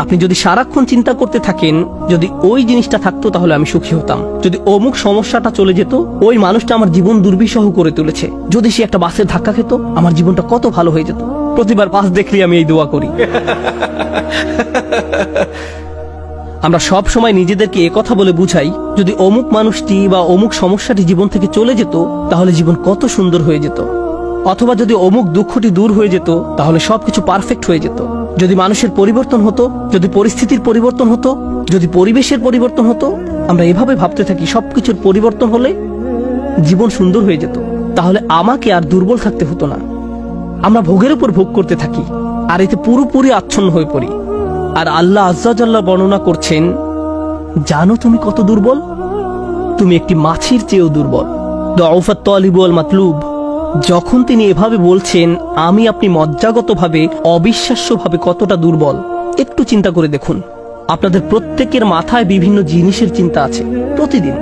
আপনি যদি সারাক্ষণ চিন্তা করতে থাকেন যদি ওই জিনিসটা থাকতো তাহলে আমি সুখী হতাম, যদি অমুক সমস্যাটা চলে যেত, ওই মানুষটা আমার জীবন দুর্বিষহ করে তুলেছে, যদি সে একটা বাসের ধাক্কা খেত আমার জীবনটা কত ভালো হয়ে যেত। প্রতিবার বাস দেখলে আমি এই দোয়া করি। আমরা সব সময় নিজেদেরকে একথা বলে বুঝাই যদি অমুক মানুষটি বা অমুক সমস্যাটি জীবন থেকে চলে যেত তাহলে জীবন কত সুন্দর হয়ে যেত, অথবা যদি অমুক দুঃখটি দূর হয়ে যেত তাহলে সবকিছু পারফেক্ট হয়ে যেত। যদি মানুষের পরিবর্তন হতো, যদি পরিস্থিতির পরিবর্তন হতো, যদি পরিবেশের পরিবর্তন হতো, আমরা এভাবে ভাবতে থাকি সবকিছুর পরিবর্তন হলে জীবন সুন্দর হয়ে যেত, তাহলে আমাকে আর দুর্বল থাকতে হতো না। আমরা ভোগের উপর ভোগ করতে থাকি আর এতে পুরোপুরি আচ্ছন্ন হয়ে পড়ি। আর আল্লাহ আজ্জা জাল্লা বর্ণনা করছেন, জানো তুমি কত দুর্বল? তুমি একটি মাছির চেয়েও দুর্বল। দুআফাত তালিব ওয়াল মাতলুব। যখন তিনি এভাবে বলছেন আমি আপনি মজ্জাগতভাবে অবিশ্বাস্যভাবে কতটা দুর্বল, একটু চিন্তা করে দেখুন। আপনাদের প্রত্যেকের মাথায় বিভিন্ন জিনিসের চিন্তা আছে প্রতিদিন।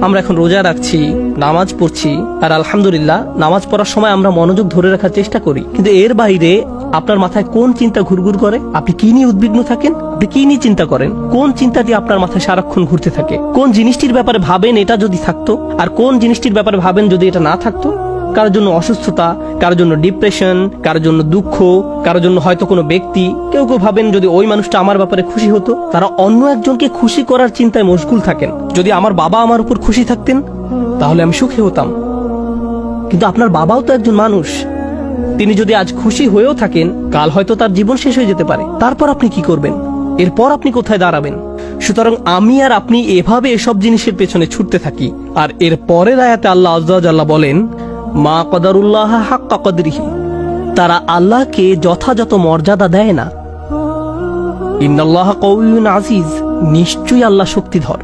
আমরা এখন রোজা রাখছি, নামাজ পড়ছি, আর আলহামদুলিল্লাহ নামাজ পড়ার সময় আমরা মনোযোগ ধরে রাখার চেষ্টা করি, কিন্তু এর বাইরে আপনার মাথায় কোন চিন্তা ঘুরঘুর করে? আপনি কি নিয়ে উদ্বিগ্ন থাকেন? আপনি কি নিয়ে চিন্তা করেন? কোন চিন্তাটি আপনার মাথায় সারাক্ষণ ঘুরতে থাকে? কোন জিনিসটির ব্যাপারে ভাবেন এটা যদি থাকতো, আর কোন জিনিসটির ব্যাপারে ভাবেন যদি এটা না থাকতো? কারোর জন্য অসুস্থতা, কারোর জন্য ডিপ্রেশন, কারোর জন্য দুঃখ, কারোর জন্য হয়তো কোনো ব্যক্তি। কেউ কেউ ভাবেন যদি ওই মানুষটা আমার ব্যাপারে খুশি হতো। তারা অন্য একজনকে খুশি করার চিন্তায় মশগুল থাকেন। যদি আমার বাবা আমার উপর খুশি থাকতেন তাহলে আমি সুখী হতাম, কিন্তু আপনার বাবাও তো একজন মানুষ। তিনি যদি আজ খুশি হয়েও থাকেন, কাল হয়তো তার জীবন শেষ হয়ে যেতে পারে। তারপর আপনি কি করবেন? এরপর আপনি কোথায় দাঁড়াবেন? সুতরাং আমি আর আপনি এভাবে এসব জিনিসের পেছনে ছুটতে থাকি। আর এর পরের আয়াতে আল্লাহ আজ্জা ওয়া জাল্লা বলেন, মা কদারুল্লাহ হাক্কা কদরিহি। তারা আল্লাহকে যথাযথ মর্যাদা দেয় না। ইন্নাল্লাহা কাউইয়ুন আজিজ। নিশ্চয়ই আল্লাহ শক্তিধর,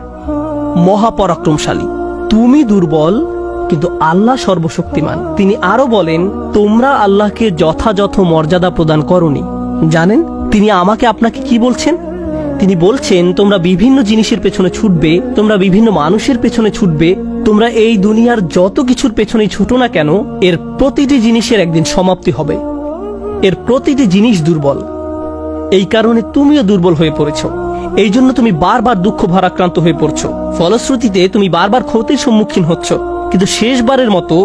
মহাপরাক্রমশালী। তুমি দুর্বল কিন্তু আল্লাহ সর্বশক্তিমান। তিনি আরো বলেন, তোমরা আল্লাহকে যথাযথ মর্যাদা প্রদান করনি। জানেন তিনি আমাকে আপনাকে কি বলছেন? তিনি বলছেন তোমরা বিভিন্ন জিনিসের পেছনে ছুটবে, তোমরা বিভিন্ন মানুষের পেছনে ছুটবে, তোমরা এই দুনিয়ার যত কিছুর পেছনেই ছুটো না কেন, এর প্রতিটি জিনিসের একদিন সমাপ্তি হবে। এর প্রতিটি জিনিস দুর্বল। এই কারণে তুমিও দুর্বল হয়ে পড়েছো। এই জন্য তুমি বারবার দুঃখ ভারাক্রান্ত হয়ে পড়ছো। ফলশ্রুতিতে তুমি বারবার ক্ষতির সম্মুখীন হচ্ছ। কিন্তু শেষবারের মতো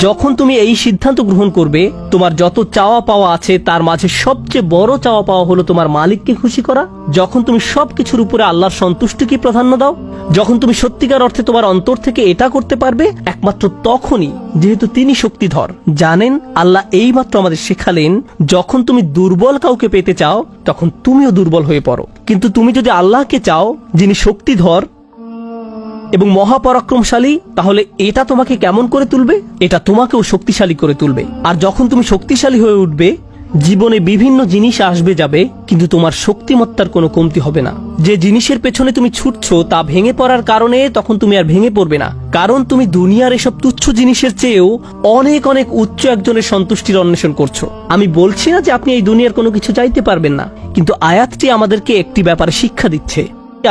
যখন তুমি এই সিদ্ধান্ত গ্রহণ করবে, তোমার যত চাওয়া পাওয়া আছে তার মাঝে সবচেয়ে বড় চাওয়া পাওয়া হলো তোমার মালিককে খুশি করা। যখন তুমি সবকিছুর উপরে আল্লাহর সন্তুষ্টিকে প্রাধান্য দাও, যখন তুমি সত্যিকার অর্থে তোমার অন্তর থেকে এটা করতে পারবে, একমাত্র তখনই, যেহেতু তিনি শক্তিধর। জানেন আল্লাহ এইমাত্র আমাদের শেখালেন, যখন তুমি দুর্বল কাউকে পেতে চাও তখন তুমিও দুর্বল হয়ে পড়ো। কিন্তু তুমি যদি আল্লাহকে চাও যিনি শক্তিধর এবং মহাপরাক্রমশালী, তাহলে এটা তোমাকে কেমন করে তুলবে? এটা তোমাকেও শক্তিশালী করে তুলবে। আর যখন তুমি শক্তিশালী হয়ে উঠবে, জীবনে বিভিন্ন জিনিস আসবে যাবে, কিন্তু তোমার শক্তিমত্তার কোনো কমতি হবে না। যে জিনিসের পেছনে তুমি ছুটছো তা ভেঙে পড়ার কারণে তখন তুমি আর ভেঙে পড়বে না, কারণ তুমি দুনিয়ার এসব তুচ্ছ জিনিসের চেয়েও অনেক অনেক উচ্চ একজনের সন্তুষ্টির অন্বেষণ করছো। আমি বলছি না যে আপনি এই দুনিয়ার কোনো কিছু চাইতে পারবেন না, কিন্তু আয়াতটি আমাদেরকে একটি ব্যাপারে শিক্ষা দিচ্ছে।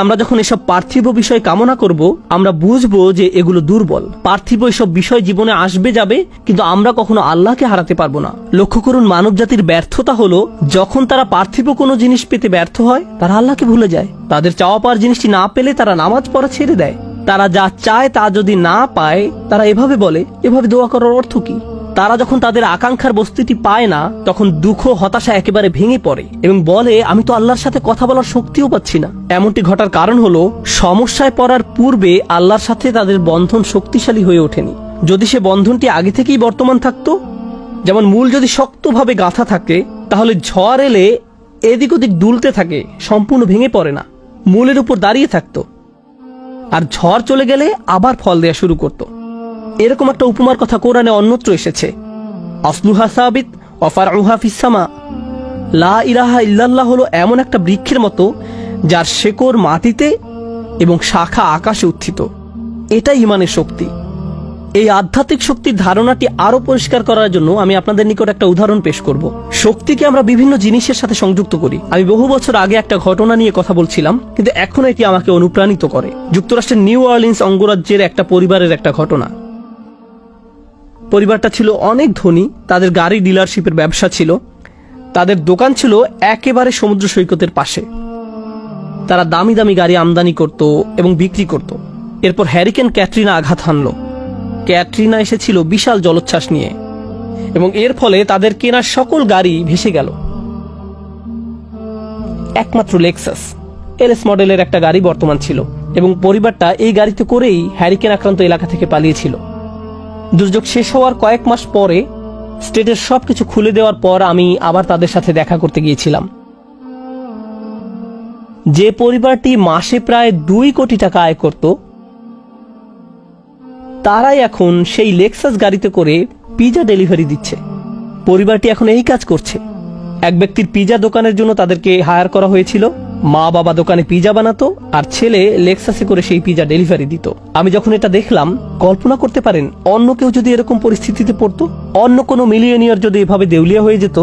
আমরা যখন এসব পার্থিব বিষয় কামনা করব, আমরা বুঝবো যে এগুলো দুর্বল। পার্থিব এসব বিষয় জীবনে আসবে যাবে, কিন্তু আমরা কখনো আল্লাহকে হারাতে পারবো না। লক্ষ্য করুন, মানব জাতির ব্যর্থতা হলো যখন তারা পার্থিব কোনো জিনিস পেতে ব্যর্থ হয়, তারা আল্লাহকে ভুলে যায়। তাদের চাওয়া পাওয়ার জিনিসটি না পেলে তারা নামাজ পড়া ছেড়ে দেয়। তারা যা চায় তা যদি না পায়, তারা এভাবে বলে, এভাবে দোয়া করার অর্থ কি? তারা যখন তাদের আকাঙ্ক্ষার বস্তুটি পায় না, তখন দুঃখ হতাশা একেবারে ভেঙে পড়ে এবং বলে, আমি তো আল্লাহর সাথে কথা বলার শক্তিও পাচ্ছি না। এমনটি ঘটার কারণ হলো সমস্যায় পড়ার পূর্বে আল্লাহর সাথে তাদের বন্ধন শক্তিশালী হয়ে ওঠেনি। যদি সে বন্ধনটি আগে থেকেই বর্তমান থাকতো, যেমন মূল যদি শক্তভাবে গাঁথা থাকে, তাহলে ঝড় এলে এদিক ওদিক দুলতে থাকে, সম্পূর্ণ ভেঙে পড়ে না, মূলের উপর দাঁড়িয়ে থাকতো। আর ঝড় চলে গেলে আবার ফল দেয়া শুরু করতো। এরকম একটা উপমার কথা কোরআনে অন্যত্র এসেছে, আসলুহা সাবিত ওয়া ফারউহা ফিস সামা। লা ইলাহা ইল্লাল্লাহ হলো এমন একটা বৃক্ষের মতো যার শেকড় মাটিতে এবং শাখা আকাশে উত্থিত। এটাই ঈমানের শক্তি। এই আধ্যাত্মিক শক্তির ধারণাটি আরো পরিষ্কার করার জন্য আমি আপনাদের নিকট একটা উদাহরণ পেশ করব। শক্তিকে আমরা বিভিন্ন জিনিসের সাথে সংযুক্ত করি। আমি বহু বছর আগে একটা ঘটনা নিয়ে কথা বলছিলাম, কিন্তু এখন এটি আমাকে অনুপ্রাণিত করে। যুক্তরাষ্ট্রের নিউ অরলিন্স অঙ্গরাজ্যের একটা পরিবারের একটা ঘটনা। পরিবারটা ছিল অনেক ধনী, তাদের গাড়ি ডিলারশিপের ব্যবসা ছিল। তাদের দোকান ছিল একেবারে সমুদ্র সৈকতের পাশে। তারা দামি দামি গাড়ি আমদানি করত এবং বিক্রি করত। এরপর হ্যারিকেন ক্যাটরিনা আঘাত হানল। ক্যাটরিনা এসেছিল বিশাল জলোচ্ছ্বাস নিয়ে এবং এর ফলে তাদের কেনা সকল গাড়ি ভেসে গেল। একমাত্র লেক্সাস এলএস মডেলের একটা গাড়ি বর্তমান ছিল এবং পরিবারটা এই গাড়িতে করেই হ্যারিকেন আক্রান্ত এলাকা থেকে পালিয়েছিল। দুর্যোগ শেষ হওয়ার কয়েক মাস পরে স্টেটের সবকিছু খুলে দেওয়ার পর আমি আবার তাদের সাথে দেখা করতে গিয়েছিলাম। যে পরিবারটি মাসে প্রায় 2 কোটি টাকা আয় করত, তারাই এখন সেই লেক্সাস গাড়িতে করে পিজা ডেলিভারি দিচ্ছে। পরিবারটি এখন এই কাজ করছে। এক ব্যক্তির পিজা দোকানের জন্য তাদেরকে হায়ার করা হয়েছিল। মা বাবা দোকানে পিজা বানাতো আর ছেলে লেক্সাসে করে সেই পিজা ডেলিভারি দিত। আমি যখন এটা দেখলাম, কল্পনা করতে পারেন অন্য কেউ যদি এরকম পরিস্থিতিতে পড়তো, অন্য কোনো মিলিয়নিয়ার যদি এভাবে দেউলিয়া হয়ে যেত,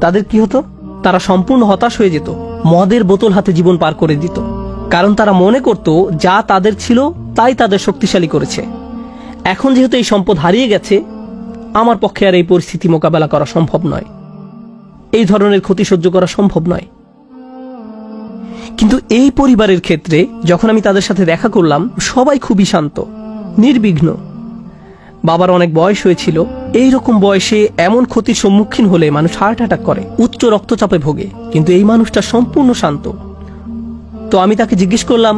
তাদের কি হতো? তারা সম্পূর্ণ হতাশ হয়ে যেত, মদের বোতল হাতে জীবন পার করে দিত। কারণ তারা মনে করত যা তাদের ছিল তাই তাদের শক্তিশালী করেছে। এখন যেহেতু এই সম্পদ হারিয়ে গেছে, আমার পক্ষে আর এই পরিস্থিতি মোকাবেলা করা সম্ভব নয়, এই ধরনের ক্ষতি সহ্য করা সম্ভব নয়। কিন্তু এই পরিবারের ক্ষেত্রে যখন আমি তাদের সাথে দেখা করলাম, সবাই খুবই শান্ত, নির্বিঘ্ন। বাবার অনেক বয়স হয়েছিল। এই রকম বয়সে এমন ক্ষতির সম্মুখীন হলে মানুষ হার্ট অ্যাটাক করে, উচ্চ রক্তচাপে ভোগে, কিন্তু এই মানুষটা সম্পূর্ণ শান্ত। তো আমি তাকে জিজ্ঞেস করলাম,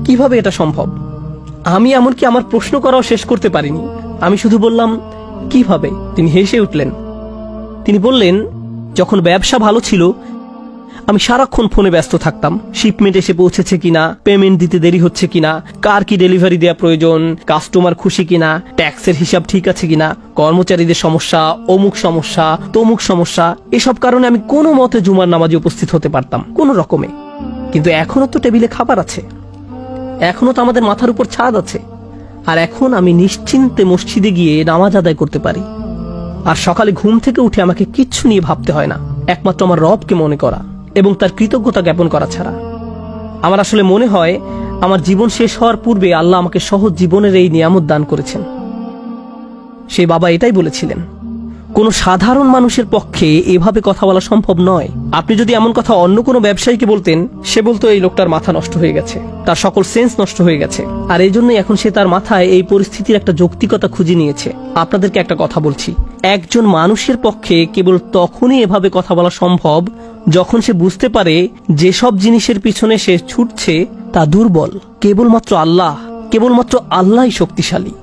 কিভাবে এটা সম্ভব? আমি এমনকি আমার প্রশ্ন করাও শেষ করতে পারিনি। আমি শুধু বললাম, কিভাবে? তিনি হেসে উঠলেন। তিনি বললেন, যখন ব্যবসা ভালো ছিল আমি সারাক্ষণ ফোনে ব্যস্ত থাকতাম। শিপমেন্ট এসে পৌঁছেছে কিনা, পেমেন্ট দিতে দেরি হচ্ছে কিনা, কার কি ডেলিভারি দেওয়া প্রয়োজন, কাস্টমার খুশি কিনা, ট্যাক্সের হিসাব ঠিক আছে কিনা, কর্মচারীদের সমস্যা, অমুক সমস্যা, তমুক সমস্যা, এসব কারণে আমি কোনো মতে জুমার নামাজে উপস্থিত হতে পারতাম কোনো রকমে। কিন্তু এখনো তো টেবিলে খাবার আছে, এখনো তো আমাদের মাথার উপর ছাদ আছে, আর এখন আমি নিশ্চিন্তে মসজিদে গিয়ে নামাজ আদায় করতে পারি। আর সকালে ঘুম থেকে উঠে আমাকে কিচ্ছু নিয়ে ভাবতে হয় না, একমাত্র আমার রবকে মনে করা এবং তার কৃতজ্ঞতা জ্ঞাপন করা ছাড়া। আমার আসলে মনে হয় আমার জীবন শেষ হওয়ার পূর্বে আল্লাহ আমাকে সহজ জীবনের এই নিয়ামত দান করেছেন। সেই বাবা এটাই বলেছিলেন, কোনো সাধারণ মানুষের পক্ষে এভাবে কথা বলা সম্ভব নয়। আপনি যদি এমন কথা অন্য কোনো ব্যবসায়ীকে বলতেন, সে বলতো এই লোকটার মাথা নষ্ট হয়ে গেছে, তার সকল সেন্স নষ্ট হয়ে গেছে। আর এই জন্যই এখন সে তার মাথায় এই পরিস্থিতির একটা যৌক্তিকতা খুঁজে নিয়েছে। আপনাদেরকে একটা কথা বলছি, একজন মানুষের পক্ষে কেবল তখনই এভাবে কথা বলা সম্ভব যখন সে বুঝতে পারে যেসব জিনিসের পিছনে সে ছুটছে তা দুর্বল। কেবলমাত্র আল্লাহই শক্তিশালী।